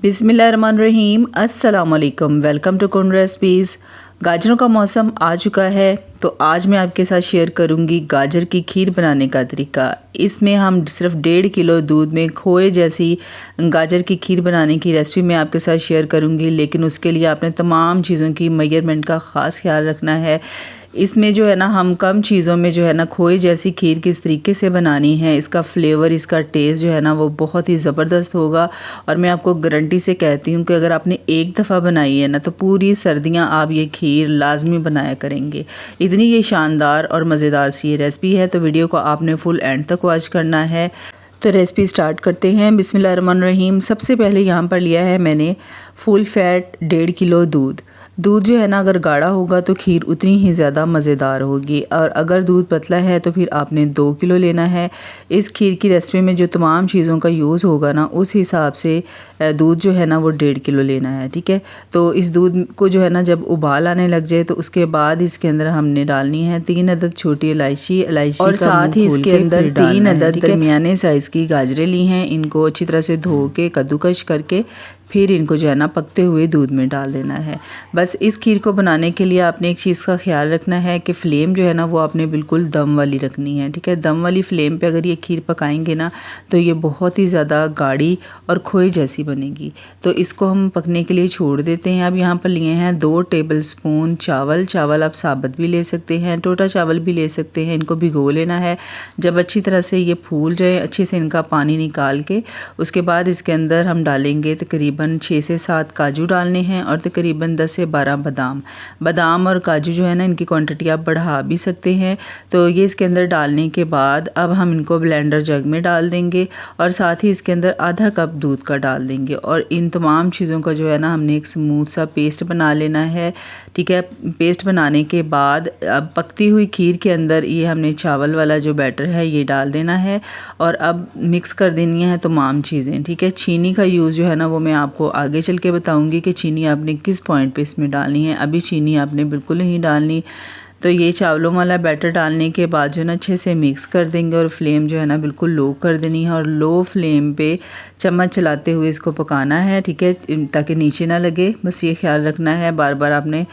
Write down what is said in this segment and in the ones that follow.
बिस्मिल्लाहिर्रहमानिर्रहीम। अस्सलाम वालेकुम। वेलकम टू कुन रेसिपीज़। गाजरों का मौसम आ चुका है तो आज मैं आपके साथ शेयर करूंगी गाजर की खीर बनाने का तरीका। इसमें हम सिर्फ 1.5 किलो दूध में खोए जैसी गाजर की खीर बनाने की रेसिपी मैं आपके साथ शेयर करूंगी, लेकिन उसके लिए आपने तमाम चीज़ों की मेजरमेंट का ख़ास ख्याल रखना है। इसमें जो है ना हम कम चीज़ों में जो है ना खोए जैसी खीर किस तरीके से बनानी है, इसका फ्लेवर, इसका टेस्ट जो है ना वो बहुत ही ज़बरदस्त होगा। और मैं आपको गारंटी से कहती हूँ कि अगर आपने एक दफ़ा बनाई है ना तो पूरी सर्दियाँ आप ये खीर लाजमी बनाया करेंगे। इतनी ये शानदार और मज़ेदार सी ये रेसिपी है, तो वीडियो को आपने फुल एंड तक वॉच करना है। तो रेसिपी स्टार्ट करते हैं। बिस्मिल्लाहिर्रहमानिर्रहीम। सबसे पहले यहाँ पर लिया है मैंने फुल फैट 1.5 किलो दूध। दूध जो है ना अगर गाढ़ा होगा तो खीर उतनी ही ज़्यादा मज़ेदार होगी, और अगर दूध पतला है तो फिर आपने 2 किलो लेना है। इस खीर की रेसिपी में जो तमाम चीज़ों का यूज़ होगा ना उस हिसाब से दूध जो है ना वो 1.5 किलो लेना है, ठीक है। तो इस दूध को जो है ना जब उबाल आने लग जाए तो उसके बाद इसके अंदर हमने डालनी है 3 अदद छोटी इलायची और साथ ही इसके अंदर 3 अदद दरमियाने साइज़ की गाजरें ली हैं। इनको अच्छी तरह से धो के कद्दूकश करके फिर इनको जो है ना पकते हुए दूध में डाल देना है। बस इस खीर को बनाने के लिए आपने एक चीज़ का ख्याल रखना है कि फ़्लेम जो है ना वो आपने बिल्कुल दम वाली रखनी है, ठीक है। दम वाली फ़्लेम पे अगर ये खीर पकाएंगे ना तो ये बहुत ही ज़्यादा गाढ़ी और खोए जैसी बनेगी। तो इसको हम पकने के लिए छोड़ देते हैं। अब यहाँ पर लिए हैं 2 टेबल स्पून चावल आप साबुत भी ले सकते हैं, टोटा चावल भी ले सकते हैं। इनको भिगो लेना है। जब अच्छी तरह से ये फूल जाए, अच्छे से इनका पानी निकाल के उसके बाद इसके अंदर हम डालेंगे तकरीबन 6 से 7 काजू डालने हैं और तकरीबन 10 से 12 बादाम और काजू जो है ना इनकी क्वांटिटी आप बढ़ा भी सकते हैं। तो ये इसके अंदर डालने के बाद अब हम इनको ब्लेंडर जग में डाल देंगे और साथ ही इसके अंदर आधा कप दूध का डाल देंगे, और इन तमाम चीज़ों का जो है ना हमने एक स्मूथ सा पेस्ट बना लेना है, ठीक है। पेस्ट बनाने के बाद अब पकती हुई खीर के अंदर ये हमने चावल वाला जो बैटर है ये डाल देना है और अब मिक्स कर देनी है तमाम चीज़ें, ठीक है। चीनी का यूज़ जो है ना वो मैं आपको आगे चल के बताऊंगी कि चीनी आपने किस पॉइंट पे इसमें डालनी है। अभी चीनी आपने बिल्कुल नहीं डालनी। तो ये चावलों वाला बैटर डालने के बाद जो है ना अच्छे से मिक्स कर देंगे और फ्लेम जो है ना बिल्कुल लो कर देनी है और लो फ्लेम पे चम्मच चलाते हुए इसको पकाना है, ठीक है, ताकि नीचे ना लगे। बस ये ख्याल रखना है, बार बार आपने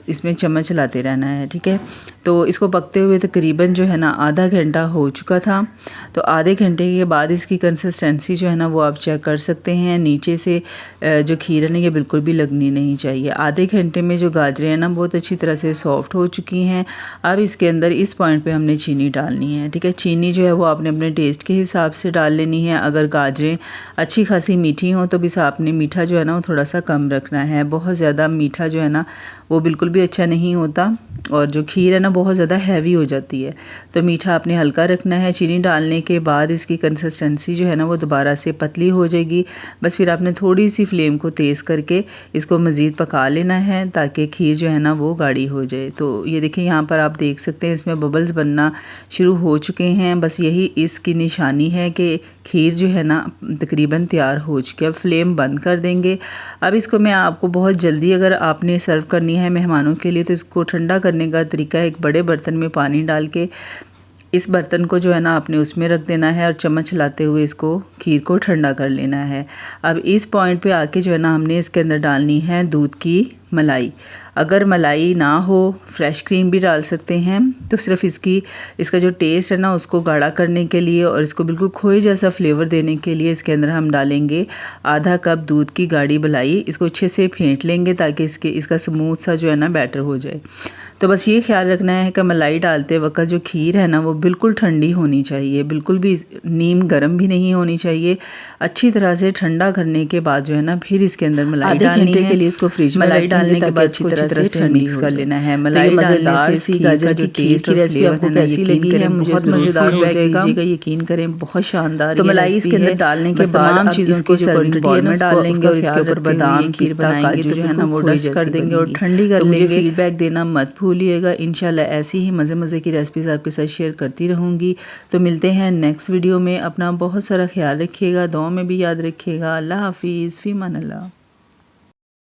इसमें चम्मच चलाते रहना है, ठीक है। तो इसको पकते हुए तकरीबन जो है ना आधा घंटा हो चुका था। तो आधे घंटे के बाद इसकी कंसिस्टेंसी जो है ना वो आप चेक कर सकते हैं। नीचे से जो खीर है ना ये बिल्कुल भी लगनी नहीं चाहिए। आधे घंटे में जो गाजरें हैं ना बहुत अच्छी तरह से सॉफ्ट हो चुकी हैं। अब इसके अंदर इस पॉइंट पे हमने चीनी डालनी है, ठीक है। चीनी जो है वो आपने अपने टेस्ट के हिसाब से डाल लेनी है। अगर गाजरें अच्छी खासी मीठी हों तो भी आपने मीठा जो है ना वो थोड़ा सा कम रखना है। बहुत ज़्यादा मीठा जो है ना वो बिल्कुल भी अच्छा नहीं होता, और जो खीर है ना बहुत ज़्यादा हैवी हो जाती है। तो मीठा आपने हल्का रखना है। चीनी डालने के बाद इसकी कंसिस्टेंसी जो है ना वो दोबारा से पतली हो जाएगी। बस फिर आपने थोड़ी सी फ्लेम को तेज़ करके इसको मज़ीद पका लेना है ताकि खीर जो है ना वो गाढ़ी हो जाए। तो ये देखिए यहाँ पर आप देख सकते हैं इसमें बबल्स बनना शुरू हो चुके हैं। बस यही इसकी निशानी है कि खीर जो है ना तकरीबन तैयार हो चुकी है। अब फ्लेम बंद कर देंगे। अब इसको मैं आपको बहुत जल्दी अगर आपने सर्व करनी है मेहमानों के लिए तो इसको ठंडा करने का तरीका है, एक बड़े बर्तन में पानी डाल के इस बर्तन को जो है ना आपने उसमें रख देना है और चम्मच चलाते हुए इसको खीर को ठंडा कर लेना है। अब इस पॉइंट पे आके जो है ना हमने इसके अंदर डालनी है दूध की मलाई। अगर मलाई ना हो फ्रेश क्रीम भी डाल सकते हैं। तो सिर्फ इसका जो टेस्ट है ना उसको गाढ़ा करने के लिए और इसको बिल्कुल खोए जैसा फ्लेवर देने के लिए इसके अंदर हम डालेंगे आधा कप दूध की गाढ़ी मलाई। इसको अच्छे से फेंट लेंगे ताकि इसका स्मूथ सा जो है ना बैटर हो जाए। तो बस ये ख्याल रखना है कि मलाई डालते वक्त जो खीर है ना वो बिल्कुल ठंडी होनी चाहिए, बिल्कुल भी नीम गर्म भी नहीं होनी चाहिए। अच्छी तरह से ठंडा करने के बाद जो है ना फिर इसके अंदर मलाई डालनी है। के लिए इसको फ्रिज में मलाई डालने के बाद अच्छी तरह से मिक्स कर लेना है। मलाई मज़ेदार सी गाजर की खीर की रेसिपी आपको कैसी लगी है मुझे बहुत मज़ेदार हो जाएगा, यकीन करें बहुत शानदार। तो मलाई इसके अंदर डालने के बाद तमाम चीज़ों को सर्विंग बॉल में डालेंगे और इसके ऊपर बादाम पिस्ता काजू जो है ना वो डस्ट कर देंगे और ठंडी कर लेंगे। मुझे फीडबैक देना मत भूलिएगा। इंशाल्लाह ऐसी ही मज़े की रेसिपीज़ आपके साथ शेयर करती रहूँगी। तो मिलते हैं नेक्स्ट वीडियो में। अपना बहुत सारा ख्याल रखिएगा, दुआ में भी याद रखिएगा। अल्लाह हाफिज़, फ़ी अमान अल्लाह।